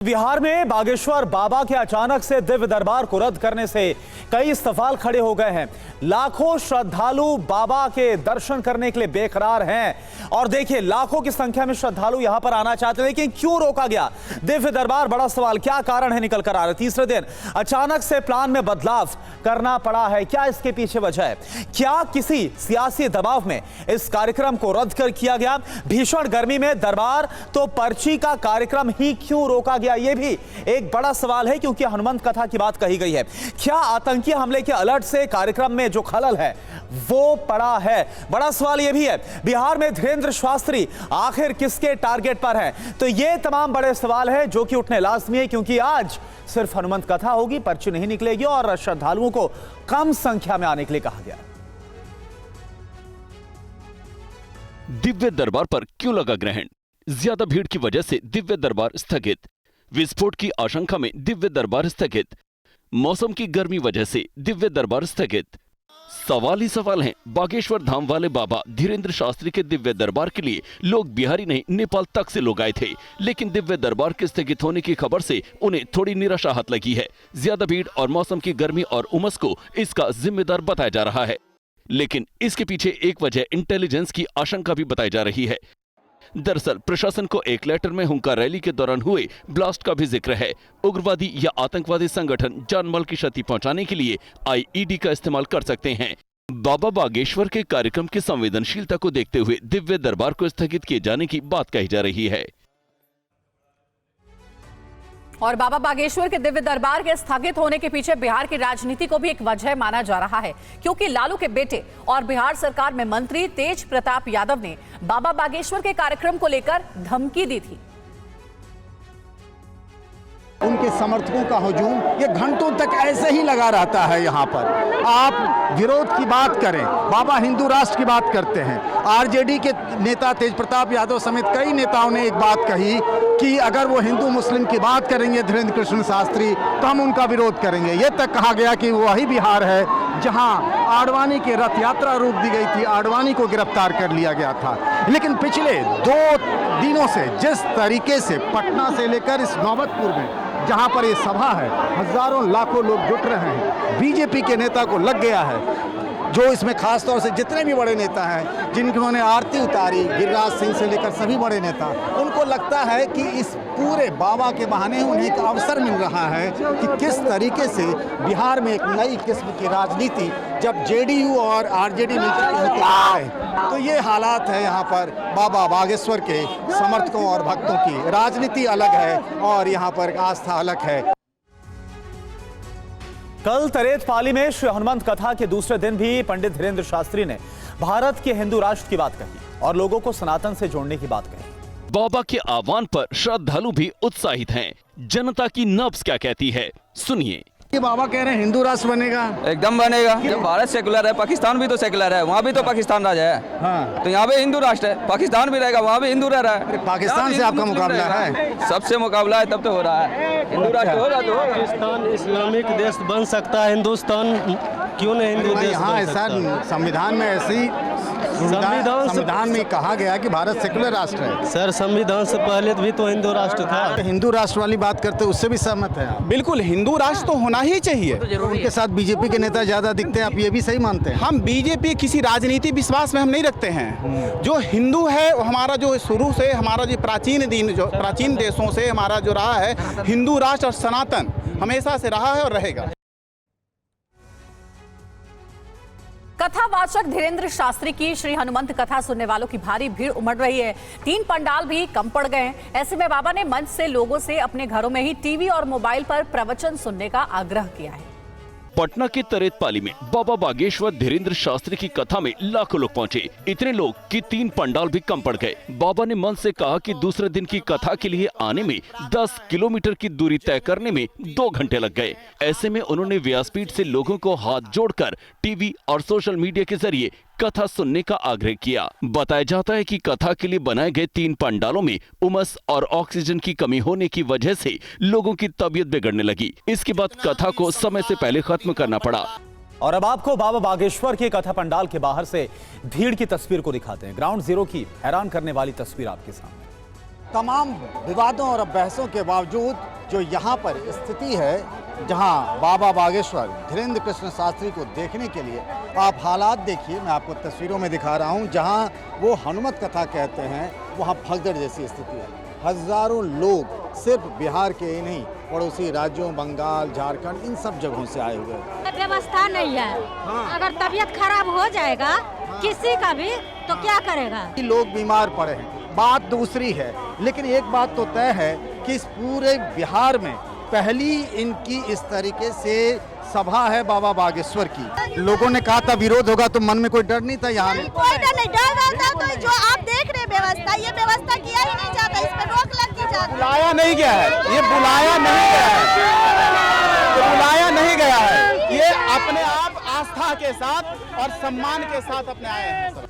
बिहार में बागेश्वर बाबा के अचानक से दिव्य दरबार को रद्द करने से कई सवाल खड़े हो गए हैं। लाखों श्रद्धालु बाबा के दर्शन करने के लिए बेकरार हैं और देखिए लाखों की संख्या में श्रद्धालु यहां पर आना चाहते हैं, लेकिन क्यों रोका गया दिव्य दरबार? बड़ा सवाल, क्या कारण है निकल कर आ रहे? तीसरे दिन अचानक से प्लान में बदलाव करना पड़ा है, क्या इसके पीछे वजह है? क्या किसी सियासी दबाव में इस कार्यक्रम को रद्द कर किया गया? भीषण गर्मी में दरबार तो पर्ची का कार्यक्रम ही क्यों रोका गया? यह भी एक बड़ा सवाल है, क्योंकि हनुमंत कथा की बात कही गई है। क्या आतंकी हमले के अलर्ट से कार्यक्रम में जो खलल है वो पड़ा है? बड़ा सवाल यह भी है, बिहार में धीरेंद्र शास्त्री आखिर किसके टारगेट पर हैं? तो ये तमाम बड़े सवाल है जो कि उठने लाजमी है, क्योंकि आज सिर्फ हनुमंत कथा होगी, पर्ची नहीं निकलेगी और श्रद्धालुओं को कम संख्या में आने के लिए कहा गया। दिव्य दरबार पर क्यों लगा ग्रहण? ज्यादा भीड़ की वजह से दिव्य दरबार स्थगित। विस्फोट की आशंका में दिव्य दरबार स्थगित। मौसम की गर्मी वजह से दिव्य दरबार स्थगित। सवाल ही सवाल हैं। बागेश्वर धाम वाले बाबा धीरेंद्र शास्त्री के दिव्य दरबार के लिए लोग बिहारी नहीं, नेपाल तक से लोग आए थे, लेकिन दिव्य दरबार के स्थगित होने की खबर से उन्हें थोड़ी निराशा हाथ लगी है। ज्यादा भीड़ और मौसम की गर्मी और उमस को इसका जिम्मेदार बताया जा रहा है, लेकिन इसके पीछे एक वजह इंटेलिजेंस की आशंका भी बताई जा रही है। दरअसल प्रशासन को एक लेटर में हुंकार रैली के दौरान हुए ब्लास्ट का भी जिक्र है। उग्रवादी या आतंकवादी संगठन जानमाल की क्षति पहुंचाने के लिए आईईडी का इस्तेमाल कर सकते हैं। बाबा बागेश्वर के कार्यक्रम की संवेदनशीलता को देखते हुए दिव्य दरबार को स्थगित किए जाने की बात कही जा रही है। और बाबा बागेश्वर के दिव्य दरबार के स्थगित होने के पीछे बिहार की राजनीति को भी एक वजह माना जा रहा है, क्योंकि लालू के बेटे और बिहार सरकार में मंत्री तेज प्रताप यादव ने बाबा बागेश्वर के कार्यक्रम को लेकर धमकी दी थी। उनके समर्थकों का हुजूम ये घंटों तक ऐसे ही लगा रहता है। यहाँ पर आप विरोध की बात करें, बाबा हिंदू राष्ट्र की बात करते हैं। आरजेडी के नेता तेज प्रताप यादव समेत कई नेताओं ने एक बात कही कि अगर वो हिंदू मुस्लिम की बात करेंगे धीरेंद्र कृष्ण शास्त्री तो हम उनका विरोध करेंगे। ये तक कहा गया कि वही बिहार है जहां आडवाणी की रथ यात्रा रोक दी गई थी, आडवाणी को गिरफ्तार कर लिया गया था। लेकिन पिछले 2 दिनों से जिस तरीके से पटना से लेकर इस नौबतपुर में जहां पर ये सभा है, हजारों लाखों लोग जुट रहे हैं, बीजेपी के नेता को लग गया है, जो इसमें खास तौर से जितने भी बड़े नेता हैं जिन्होंने आरती उतारी, गिरिराज सिंह से लेकर सभी बड़े नेता, उनको लगता है कि इस पूरे बाबा के बहाने उन्हें एक अवसर मिल रहा है कि किस तरीके से बिहार में एक नई किस्म की राजनीति जब जेडीयू और आरजेडी मिलकर आए, तो ये हालात है। यहाँ पर बाबा बागेश्वर के समर्थकों और भक्तों की राजनीति अलग है और यहाँ पर आस्था अलग है। कल तरेत पाली में श्री हनुमंत कथा के दूसरे दिन भी पंडित धीरेंद्र शास्त्री ने भारत के हिंदू राष्ट्र की बात कही और लोगों को सनातन से जोड़ने की बात कही। बाबा के आह्वान पर श्रद्धालु भी उत्साहित हैं। जनता की नब्ज क्या कहती है, सुनिए। ये बाबा कह रहे हैं हिंदू राष्ट्र बनेगा, एकदम बनेगा। जब भारत सेकुलर है, पाकिस्तान भी तो सेकुलर है, वहाँ भी तो पाकिस्तान राजा है। हाँ। तो यहाँ पे हिंदू राष्ट्र है, पाकिस्तान भी रहेगा, वहाँ भी हिंदू रह रहा है। पाकिस्तान से आपका मुकाबला है? सबसे मुकाबला है, तब तो हो रहा है। हिंदू राष्ट्र होगा तो पाकिस्तान इस्लामिक देश बन सकता है, हिंदुस्तान क्यों नहीं हिंदू देश हाँ, सर संविधान में ऐसी संविधान में कहा गया कि भारत सेकुलर राष्ट्र है। सर संविधान से पहले भी तो हिंदू राष्ट्र था। हिंदू राष्ट्र वाली बात करते उससे भी सहमत है आप? बिल्कुल, हिंदू राष्ट्र तो होना ही चाहिए। उनके साथ बीजेपी के नेता ज्यादा दिखते हैं, आप ये भी सही मानते हैं? हम बीजेपी किसी राजनीति विश्वास में हम नहीं रखते हैं। जो हिंदू है हमारा, जो शुरू से हमारा जो प्राचीन देशों से हमारा जो रहा है, हिंदू राष्ट्र और सनातन हमेशा से रहा है और रहेगा। कथावाचक धीरेंद्र शास्त्री की श्री हनुमंत कथा सुनने वालों की भारी भीड़ उमड़ रही है। 3 पंडाल भी कम पड़ गए। ऐसे में बाबा ने मंच से लोगों से अपने घरों में ही टीवी और मोबाइल पर प्रवचन सुनने का आग्रह किया है। पटना के तरेत पाली में बाबा बागेश्वर धीरेंद्र शास्त्री की कथा में लाखों लोग पहुंचे। इतने लोग कि 3 पंडाल भी कम पड़ गए। बाबा ने मंच से कहा कि दूसरे दिन की कथा के लिए आने में 10 किलोमीटर की दूरी तय करने में 2 घंटे लग गए। ऐसे में उन्होंने व्यासपीठ से लोगों को हाथ जोड़कर टीवी और सोशल मीडिया के जरिए कथा सुनने का आग्रह किया। बताया जाता है कि कथा के लिए बनाए गए 3 पंडालों में उमस और ऑक्सीजन की कमी होने की वजह से लोगों की तबीयत बिगड़ने लगी। इसके बाद कथा को समय से पहले खत्म करना पड़ा। और अब आपको बाबा बागेश्वर के कथा पंडाल के बाहर से भीड़ की तस्वीर को दिखाते हैं। ग्राउंड जीरो की हैरान करने वाली तस्वीर आपके सामने। तमाम विवादों और बहसों के बावजूद जो यहाँ पर स्थिति है, जहाँ बाबा बागेश्वर धीरेन्द्र कृष्ण शास्त्री को देखने के लिए आप हालात देखिए, मैं आपको तस्वीरों में दिखा रहा हूँ। जहाँ वो हनुमत कथा कहते हैं, वहाँ भगदड़ जैसी स्थिति है। हजारों लोग सिर्फ बिहार के ही नहीं, पड़ोसी राज्यों बंगाल, झारखंड, इन सब जगहों से आए हुए हैं। व्यवस्था नहीं है। अगर तबीयत खराब हो जाएगा किसी का भी तो क्या करेगा? लोग बीमार पड़े हैं, बात दूसरी है, लेकिन एक बात तो तय है कि इस पूरे बिहार में पहली इनकी इस तरीके से सभा है बाबा बागेश्वर की। लोगों ने कहा था विरोध होगा, तो मन में कोई डर नहीं था? यहाँ कोई डर नहीं, डर रहता तो जो आप देख रहे व्यवस्था, ये व्यवस्था किया ही नहीं जाता, इस पर रोक लग दी जाती। बुलाया नहीं गया है, ये बुलाया नहीं गया है, ये बुलाया नहीं गया है, ये अपने आप आस्था के साथ और सम्मान के साथ अपने आए हैं।